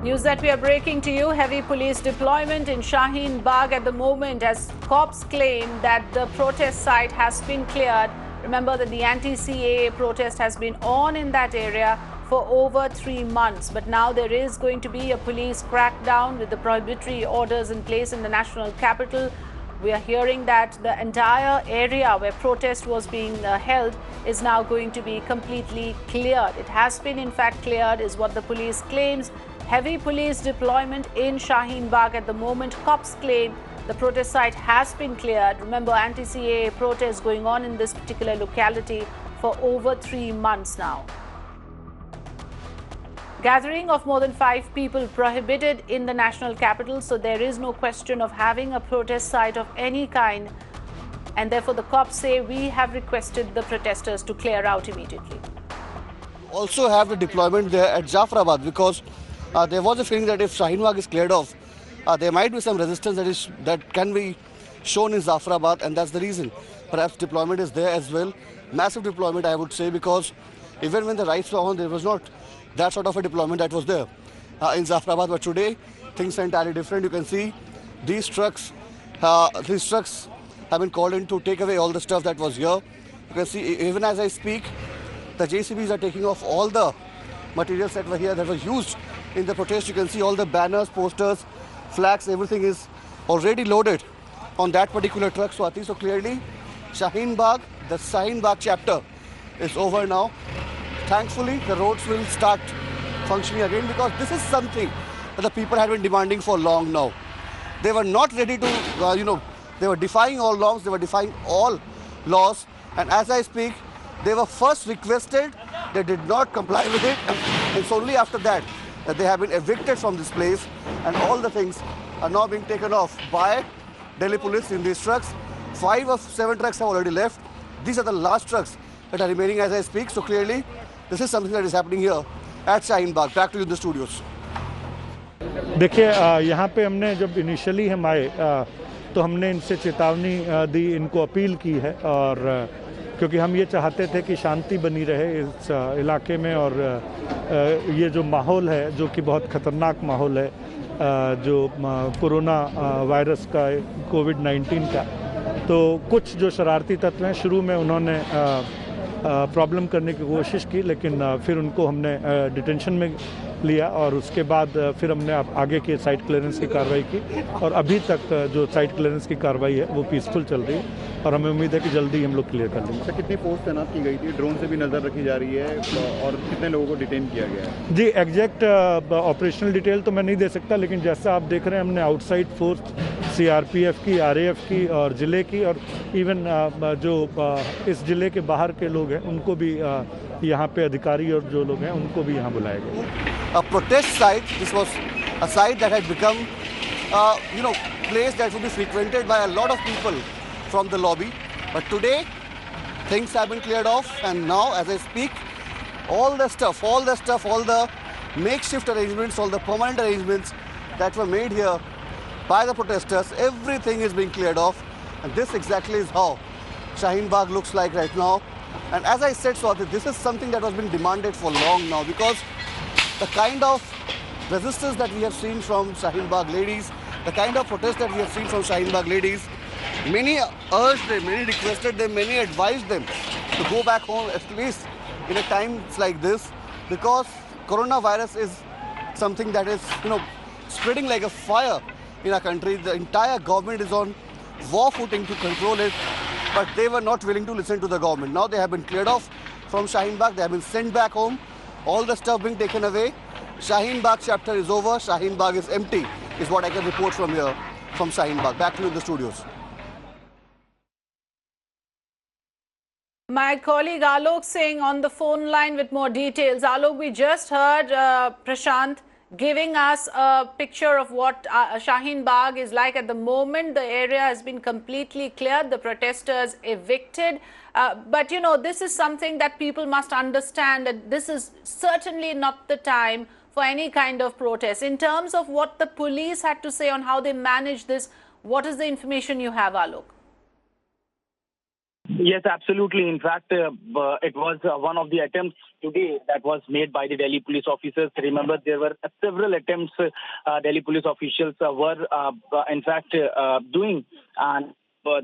News that we are breaking to you. Heavy police deployment in Shaheen Bagh at the moment as cops claim that the protest site has been cleared. Remember that the anti-CAA protest has been on in that area for over 3 months. But now there is going to be a police crackdown with the prohibitory orders in place in the national capital. We are hearing that the entire area where protest was being held is now going to be completely cleared. It has been in fact cleared is what the police claims. Heavy police deployment in Shaheen Bagh at the moment. Cops claim the protest site has been cleared. Remember, anti-CAA protests going on in this particular locality for over 3 months now. Gathering of more than 5 people prohibited in the national capital, so there is no question of having a protest site of any kind. And therefore, the cops say we have requested the protesters to clear out immediately. Also have the deployment there at Jafrabad because there was a feeling that if Shaheen Bagh is cleared off, there might be some resistance that can be shown in Jafrabad, and that's the reason. Perhaps deployment is there as well. Massive deployment, I would say, because even when the riots were on, there was not that sort of a deployment that was there in Jafrabad. But today, things are entirely different. You can see these trucks have been called in to take away all the stuff that was here. You can see even as I speak, the JCBs are taking off all the materials that were here that were used in the protest. You can see all the banners, posters, flags, everything is already loaded on that particular truck. So I think so clearly Shaheen Bagh, the Shaheen Bagh chapter is over now. Thankfully, the roads will start functioning again because this is something that the people had been demanding for long now. They were not ready to, they were defying all norms, they were defying all laws. And as I speak, they were first requested, they did not comply with it. And it's only after that that they have been evicted from this place. And all the things are now being taken off by Delhi police in these trucks. 5 of 7 trucks have already left. These are the last trucks that are remaining as I speak. So clearly, this is something that is happening here at Shaheen Bagh. Back to you in the studios. देखिए यहाँ पे हमने जब initially हम आए तो हमने इनसे चेतावनी दी, इनको अपील की है, और क्योंकि हम ये चाहते थे कि शांति बनी रहे इस इलाके में, और ये जो माहौल है जो कि बहुत ख़तरनाक माहौल है जो कोरोना वायरस का, कोविड-19 का, तो कुछ जो शरारती तत्व हैं शुरू में उन्होंने प्रॉब्लम करने की कोशिश की, लेकिन फिर उनको हमने डिटेंशन में लिया और उसके बाद फिर हमने आगे के साइट क्लियरेंस की कार्रवाई की, और अभी तक जो साइट क्लियरेंस की कार्रवाई है वो पीसफुल चल रही है और हमें उम्मीद है कि जल्दी ही हम लोग क्लियर कर लेंगे। कितनी फोर्स तैनात की गई थी, ड्रोन से भी नज़र रखी जा रही है, और कितने लोगों को डिटेन किया गया है? जी, एग्जैक्ट ऑपरेशनल डिटेल तो मैं नहीं दे सकता, लेकिन जैसा आप देख रहे हैं हमने आउटसाइड फोर्स CRPF की, RAF की और ज़िले की, और इवन जो इस ज़िले के बाहर के लोग हैं उनको भी यहाँ पे अधिकारी और जो लोग हैं उनको भी यहाँ बुलाया गया। A protest site, this was a site that had become, place that would be frequented by a lot of people from the lobby. But today, things have been cleared off, and now, as I speak, all the makeshift arrangements, all the permanent arrangements that were made here by the protesters, everything is being cleared off. And this exactly is how Shaheen Bagh looks like right now. And as I said, Swati, this is something that was being demanded for long now, because the kind of resistance that we have seen from Shaheen Bagh ladies, the kind of protest that we have seen from Shaheen Bagh ladies, many urged them, many requested them, many advised them to go back home at least in a times like this, because coronavirus is something that is, spreading like a fire in our country. The entire government is on war footing to control it, but they were not willing to listen to the government. Now they have been cleared off from Shaheen Bagh, they have been sent back home, all the stuff being taken away. Shaheen Bagh chapter is over, Shaheen Bagh is empty, is what I can report from here, from Shaheen Bagh. Back to you in the studios. My colleague Alok Singh on the phone line with more details. Alok, we just heard Prashant giving us a picture of what Shaheen Bagh is like at the moment. The area has been completely cleared, the protesters evicted. But, this is something that people must understand, that this is certainly not the time for any kind of protest. In terms of what the police had to say on how they manage this, what is the information you have, Alok? Yes, absolutely. In fact, it was one of the attempts today that was made by the Delhi police officers. Remember, there were several attempts Delhi police officials were, in fact, doing. And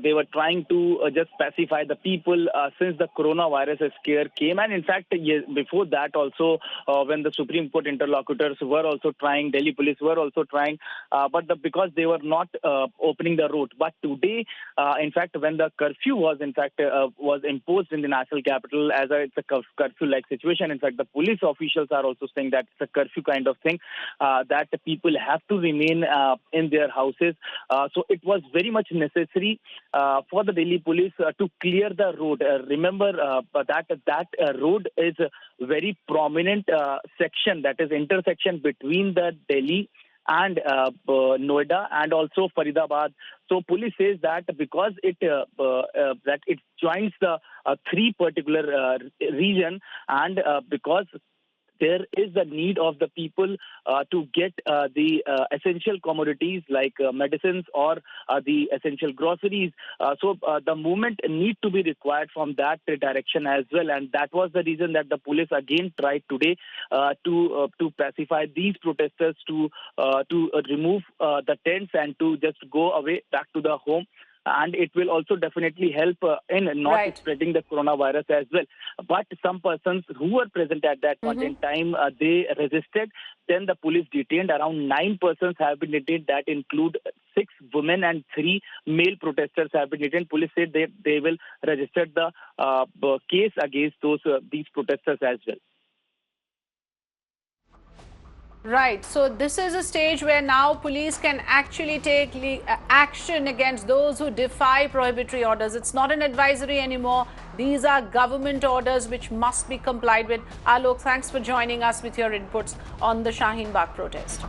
they were trying to just pacify the people since the coronavirus scare came. And in fact, yes, before that also, when the Supreme Court interlocutors were also trying, Delhi police were also trying, but because they were not opening the road. But today, in fact, when the curfew was in fact was imposed in the national capital it's a curfew-like situation. In fact, the police officials are also saying that it's a curfew kind of thing, that the people have to remain in their houses. So it was very much necessary for the Delhi police to clear the road. Remember that road is a very prominent section, that is intersection between the Delhi and Noida and also Faridabad. So police says that because it joins the three particular region, and because there is the need of the people to get the essential commodities like medicines or the essential groceries. So the movement need to be required from that direction as well. And that was the reason that the police again tried today to pacify these protesters, to remove the tents and to just go away back to the home. And it will also definitely help in not spreading the coronavirus as well. But some persons who were present at that point in time, they resisted. Then the police detained. Around 9 persons have been detained. That include 6 women and 3 male protesters have been detained. Police said they will register the case against these protesters as well. Right. So this is a stage where now police can actually take action against those who defy prohibitory orders. It's not an advisory anymore. These are government orders which must be complied with. Alok, thanks for joining us with your inputs on the Shaheen Bagh protest.